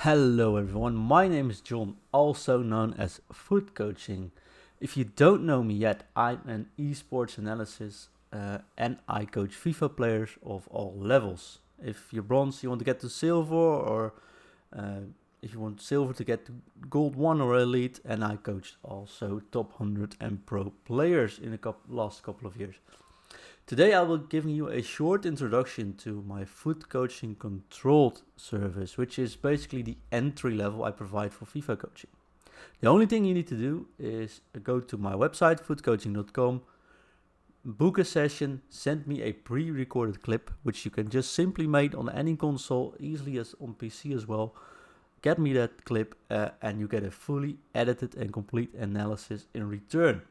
Hello everyone, my name is John, also known as FUTcoaching. If you don't know me yet, I'm an esports analysis and I coach FIFA players of all levels. If you're bronze, you want to get to silver, or if you want silver to get to gold 1 or elite, and I coached also top 100 and pro players in the last couple of years. Today I will give you a short introduction to my FUTcoaching Controlled service, which is basically the entry level I provide for FIFA coaching. The only thing you need to do is go to my website, FUTcoaching.com, book a session, send me a pre-recorded clip, which you can just simply make on any console, easily as on PC as well. Get me that clip and you get a fully edited and complete analysis in return.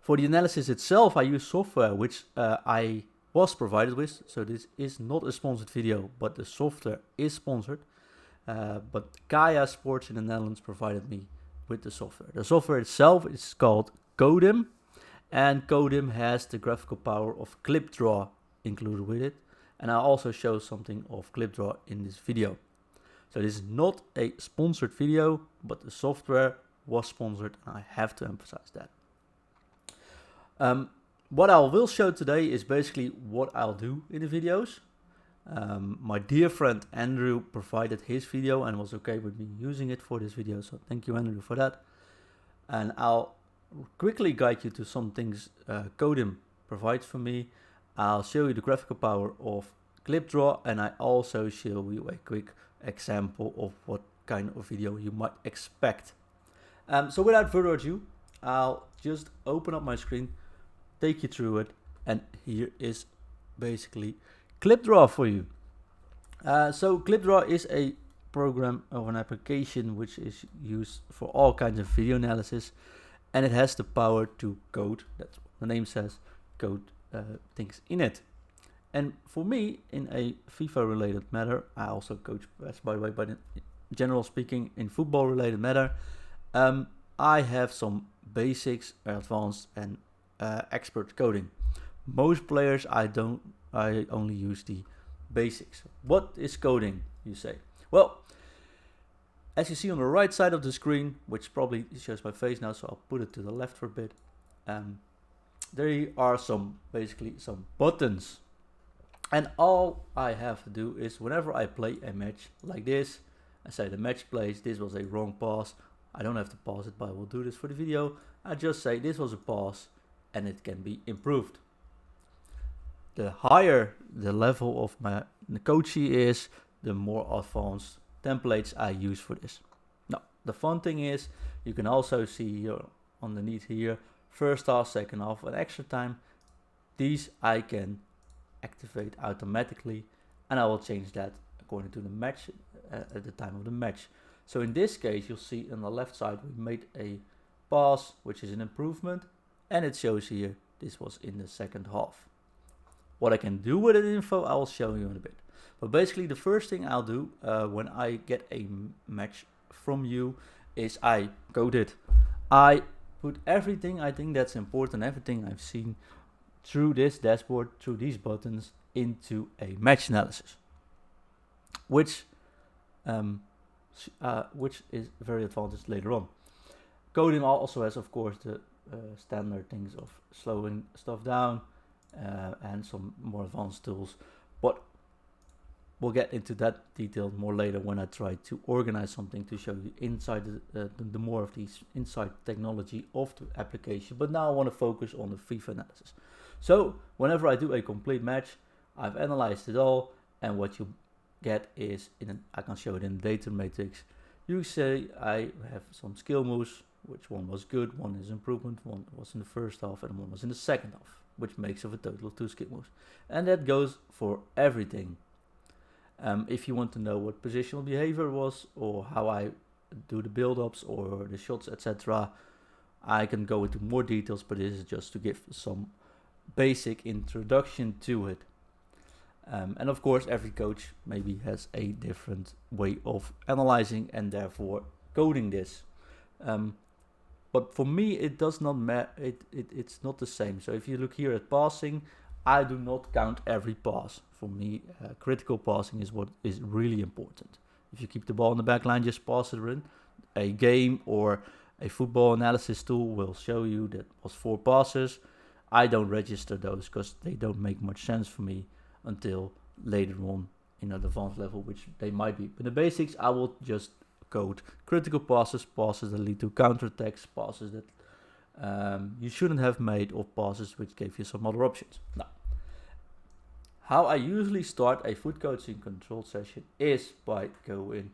For the analysis itself, I use software which I was provided with. So this is not a sponsored video, but the software is sponsored. But Kaya Sports in the Netherlands provided me with the software. The software itself is called Codim, and Codim has the graphical power of ClipDraw included with it. And I also show something of ClipDraw in this video. So this is not a sponsored video, but the software was sponsored, and I have to emphasize that. What I will show today is basically what I'll do in the videos. My dear friend Andrew provided his video and was okay with me using it for this video, so thank you Andrew for that. And I'll quickly guide you to some things Codim provides for me. I'll show you the graphical power of ClipDraw, and I also show you a quick example of what kind of video you might expect. So without further ado, I'll just open up my screen, take you through it, and here is basically ClipDraw for you. So ClipDraw is a program of an application which is used for all kinds of video analysis, and it has the power to code, that's what the name says, code things in it. And for me, in a FIFA related matter, I also coach PES by the way, but in general speaking, in football related matter, I have some basics, advanced, and expert coding. Most players I only use the basics. What is coding, you say? Well, as you see on the right side of the screen, which probably shows my face now, so I'll put it to the left for a bit. There are basically some buttons, and all I have to do is whenever I play a match like this, I say the match plays, this was a wrong pass. I don't have to pause it, but I will do this for the video. I just say this was a pass and it can be improved. The higher the level of my coachee is, the more advanced templates I use for this. Now, the fun thing is, you can also see here underneath here, first half, second half, and extra time. These I can activate automatically, and I will change that according to the match at the time of the match. So in this case, you'll see on the left side, we made a pass, which is an improvement, and it shows here, this was in the second half. What I can do with that info, I will show you in a bit. But basically, the first thing I'll do when I get a match from you is I code it. I put everything I think that's important, everything I've seen through this dashboard, through these buttons, into a match analysis, which is very advanced later on. Coding also has, of course, the standard things of slowing stuff down and some more advanced tools, but we'll get into that detail more later when I try to organize something to show you inside the more of these inside technology of the application. But now I want to focus on the FIFA analysis. So whenever I do a complete match, I've analyzed it all, and what you get is I can show it in data matrix. You say I have some skill moves, which one was good, one is improvement, one was in the first half, and one was in the second half, which makes of a total of 2 skill moves. And that goes for everything. If you want to know what positional behavior was, or how I do the build-ups or the shots, etc., I can go into more details, but this is just to give some basic introduction to it. And of course, every coach maybe has a different way of analyzing and therefore coding this. But for me, it does not matter. It's not the same. So if you look here at passing, I do not count every pass. For me, critical passing is what is really important. If you keep the ball in the back line, just pass it in. A game or a football analysis tool will show you that was 4 passes. I don't register those because they don't make much sense for me until later on in an advanced level, which they might be. But the basics, I will just code critical passes, passes that lead to counterattacks, passes that you shouldn't have made, or passes which gave you some other options. Now, how I usually start a foot coaching control session is by going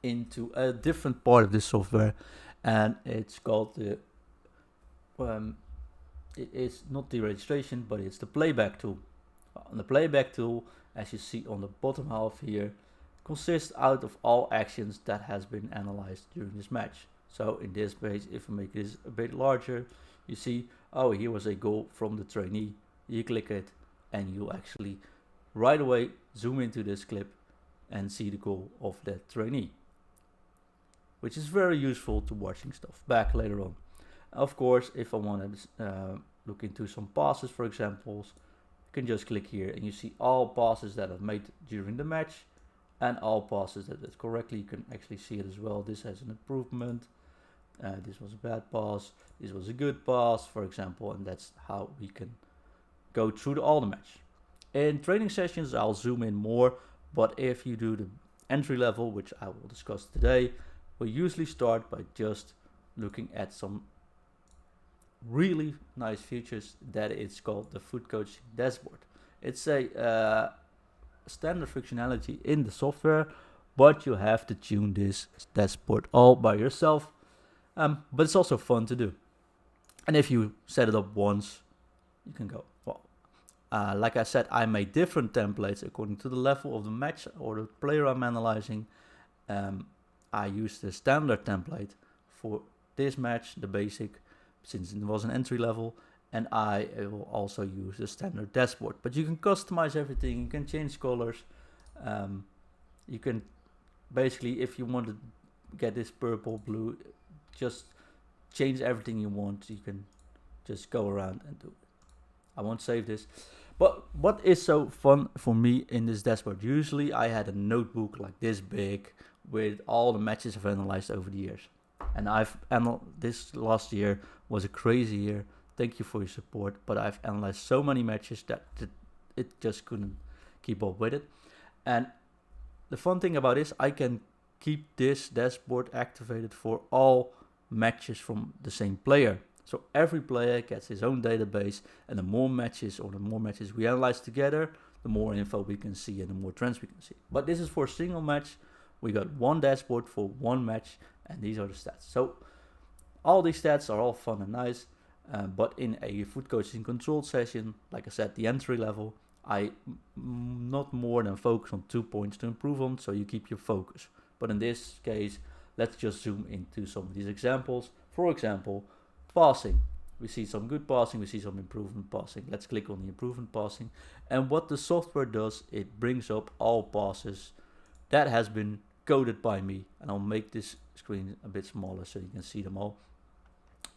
into a different part of this software, and it's called the it is not the registration, but it's the playback tool. And the playback tool, as you see on the bottom half here, consists out of all actions that has been analyzed during this match. So in this page, if I make this a bit larger, you see, oh, here was a goal from the trainee. You click it and you actually right away zoom into this clip and see the goal of that trainee, which is very useful to watching stuff back later on. Of course, if I want to look into some passes, for example, you can just click here and you see all passes that I've made during the match and all passes that did correctly. You can actually see it as well. This has an improvement. This was a bad pass. This was a good pass, for example, and that's how we can go through all the match. In training sessions, I'll zoom in more, but if you do the entry level, which I will discuss today, we'll usually start by just looking at some really nice features that it's called the foot coaching dashboard. It's a standard functionality in the software, but you have to tune this dashboard all by yourself. But it's also fun to do. And if you set it up once, you can go. Well, like I said, I made different templates according to the level of the match or the player I'm analyzing. I used the standard template for this match, the basic, since it was an entry level, and I will also use the standard dashboard. But you can customize everything, you can change colors, you can basically, if you want to get this purple, blue, just change everything you want. You can just go around and do it. I won't save this. But what is so fun for me in this dashboard? Usually I had a notebook like this big with all the matches I've analyzed over the years. And this last year was a crazy year. Thank you for your support. But I've analyzed so many matches that it just couldn't keep up with it. And the fun thing about this, I can keep this dashboard activated for all matches from the same player. So every player gets his own database, and the more matches we analyze together, the more info we can see and the more trends we can see. But this is for a single match. We got one dashboard for one match, and these are the stats. So all these stats are all fun and nice, but in a foot coaching controlled session, like I said, the entry level, I not more than focus on 2 points to improve on, so you keep your focus. But in this case, let's just zoom into some of these examples. For example, passing. We see some good passing, we see some improvement passing. Let's click on the improvement passing. And what the software does, it brings up all passes that has been coded by me. And I'll make this screen a bit smaller so you can see them all.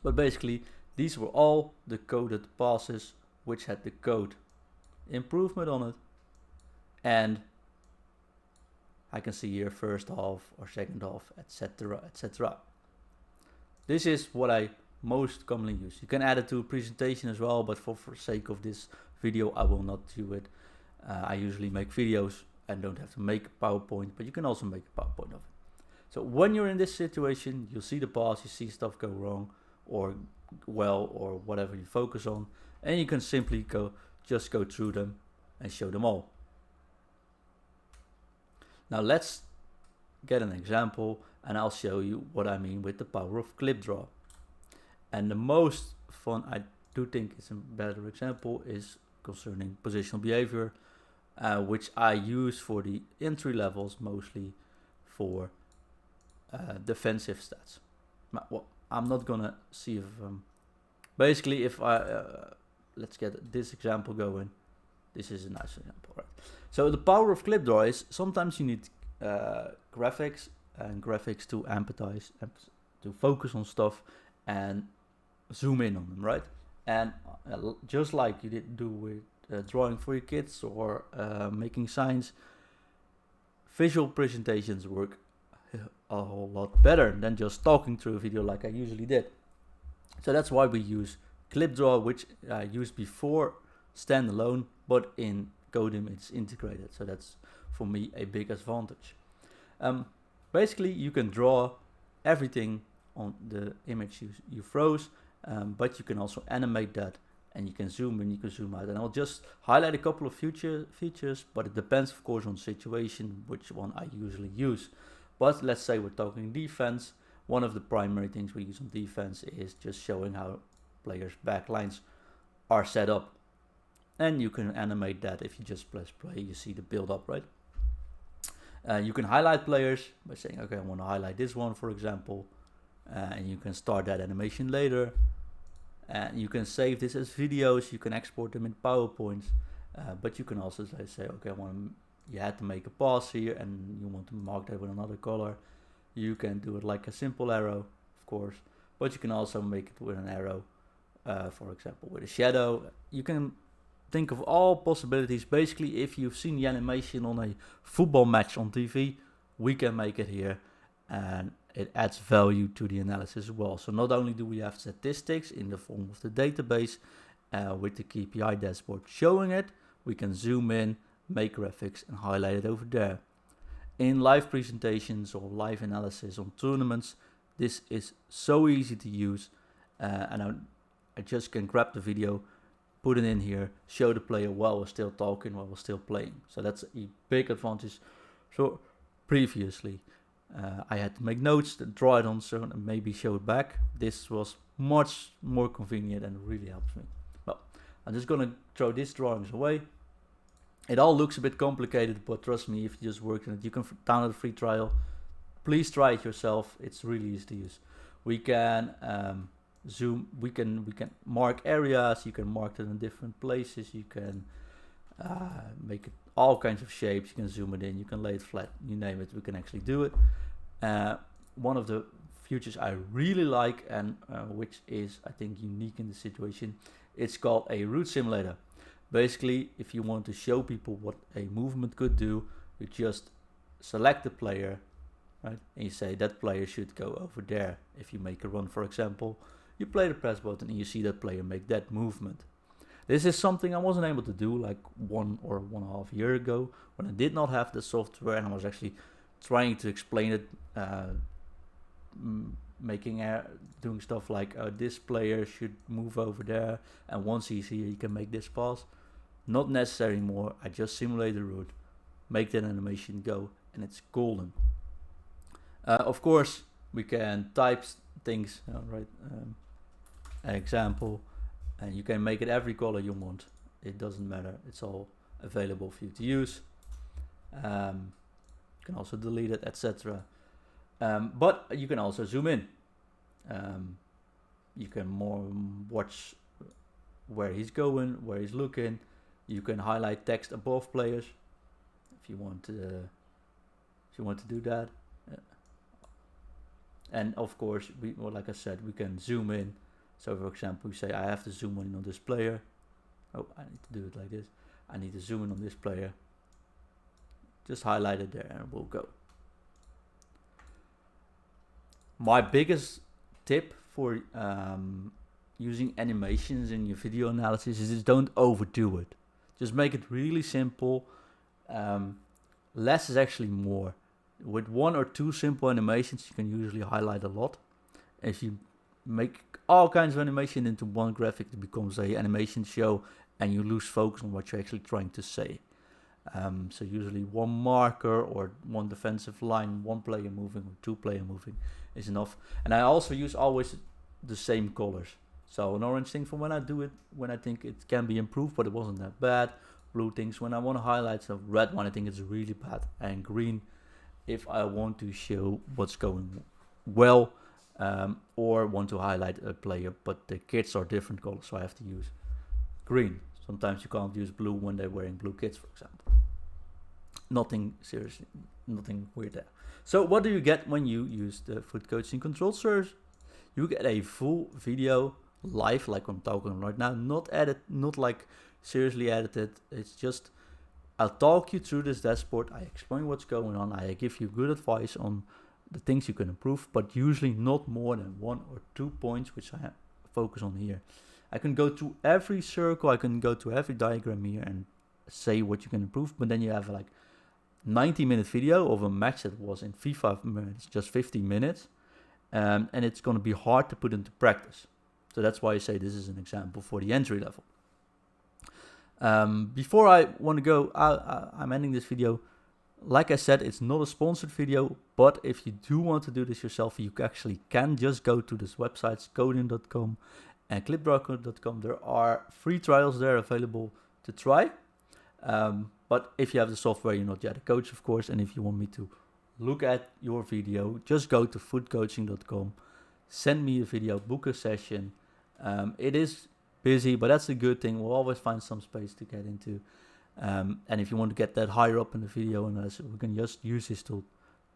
But basically, these were all the coded passes which had the code improvement on it. And I can see here first half or second half, etc., etc. This is what I most commonly use. You can add it to a presentation as well, but for sake of this video, I will not do it. I usually make videos and don't have to make a PowerPoint, but you can also make a PowerPoint of it. So when you're in this situation, you'll see the pass, you see stuff go wrong or well, or whatever you focus on, and you can simply just go through them and show them all. Now let's get an example, and I'll show you what I mean with the power of clip draw. And the most fun, I do think it's a better example, is concerning positional behavior, which I use for the entry levels, mostly for defensive stats. Well, I'm not gonna see if basically if I let's get this example going. This is a nice example, right? So the power of clip draw is sometimes you need graphics to empathize, to focus on stuff and zoom in on them, right? And just like you did do with drawing for your kids or making signs, visual presentations work a whole lot better than just talking through a video like I usually did. So that's why we use ClipDraw, which I used before standalone, but in Codem it's integrated. So that's for me a big advantage. Basically, you can draw everything on the image you froze, but you can also animate that, and you can zoom in, you can zoom out. And I'll just highlight a couple of features, but it depends of course on situation which one I usually use. But let's say we're talking defense. One of the primary things we use on defense is just showing how players' backlines are set up. And you can animate that. If you just press play, you see the build up, right? You can highlight players by saying, okay, I want to highlight this one, for example. And you can start that animation later. And you can save this as videos. You can export them in PowerPoints. But you can also say, okay, you had to make a pass here and you want to mark that with another color. You can do it like a simple arrow, of course, but you can also make it with an arrow, for example, with a shadow. You can think of all possibilities. Basically, if you've seen the animation on a football match on TV, we can make it here, and it adds value to the analysis as well. So not only do we have statistics in the form of the database with the KPI dashboard showing it, we can zoom in, make graphics, and highlight it over there. In live presentations or live analysis on tournaments, this is so easy to use, and I just can grab the video, put it in here, show the player while we're still talking, while we're still playing. So that's a big advantage. So previously I had to make notes, draw it on certain, and maybe show it back. This was much more convenient and really helps me. Well, I'm just gonna throw these drawings away. It all looks a bit complicated, but trust me, if you just work on it, you can download a free trial. Please try it yourself. It's really easy to use. We can zoom. We can mark areas. You can mark them in different places. You can make it all kinds of shapes. You can zoom it in. You can lay it flat. You name it. We can actually do it. One of the features I really like, and which is I think unique in the situation, it's called a route simulator. Basically, if you want to show people what a movement could do, you just select the player, right? And you say that player should go over there. If you make a run, for example, you play the press button and you see that player make that movement. This is something I wasn't able to do like 1 or 1.5 years ago when I did not have the software and I was actually trying to explain it, doing stuff like this player should move over there, and once he's here, you can make this pass. Not necessary anymore. I just simulate the route, make that animation go, and it's golden. Of course, we can type things, right? Example, and you can make it every color you want. It doesn't matter. It's all available for you to use. You can also delete it, etc. But you can also zoom in. You can more watch where he's going, where he's looking. You can highlight text above players if you want to do that. And of course, like I said, we can zoom in. So for example, we say I have to zoom in on this player. Oh, I need to do it like this. I need to zoom in on this player. Just highlight it there and it will go. My biggest tip for using animations in your video analysis is just don't overdo it. Just make it really simple. Less is actually more. With 1 or 2 simple animations, you can usually highlight a lot. If you make all kinds of animation into one graphic, it becomes an animation show and you lose focus on what you're actually trying to say. So usually 1 marker or 1 defensive line, 1 player moving or 2 player moving is enough. And I also use always the same colors. So an orange thing for when I do it, when I think it can be improved, but it wasn't that bad. Blue things when I want to highlight stuff. Red one I think it's really bad. And green if I want to show what's going well, or want to highlight a player, but the kits are different colors, so I have to use green. Sometimes you can't use blue when they're wearing blue kits, for example. Nothing seriously, nothing weird there. So what do you get when you use the FUTcoaching Controlled service? You get a full video live, like I'm talking right now, not edit, not like seriously edited. It's just I'll talk you through this dashboard. I explain what's going on. I give you good advice on the things you can improve, but usually not more than 1 or 2 points, which I focus on here. I can go to every circle, I can go to every diagram here and say what you can improve, but then you have like 90-minute video of a match that was in FIFA minutes, just 15 minutes, and it's going to be hard to put into practice. So that's why I say this is an example for the entry level. Before I want to go, I'm ending this video. Like I said, it's not a sponsored video, but if you do want to do this yourself, you actually can just go to this websites, coding.com and clipdrawcode.com. There are free trials there available to try. But if you have the software, you're not yet a coach, of course, and if you want me to look at your video, just go to FUTcoaching.com, send me a video, book a session. It is busy, but that's a good thing. We'll always find some space to get into. And if you want to get that higher up in the video, and we can just use this tool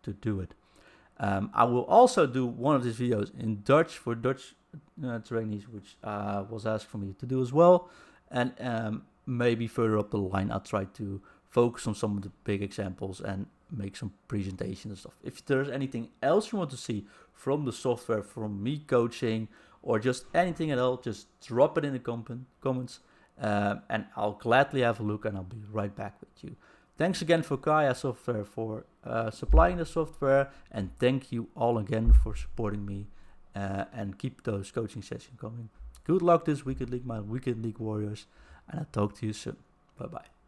to do it. I will also do one of these videos in Dutch for Dutch trainees, which was asked for me to do as well. And maybe further up the line, I'll try to focus on some of the big examples and make some presentations and stuff. If there's anything else you want to see from the software, from me coaching, or just anything at all, just drop it in the comments. And I'll gladly have a look, and I'll be right back with you. Thanks again for Kaya Software for supplying the software, and thank you all again for supporting me, and keep those coaching sessions coming. Good luck this weekend league, my weekend league warriors, and I'll talk to you soon. Bye bye.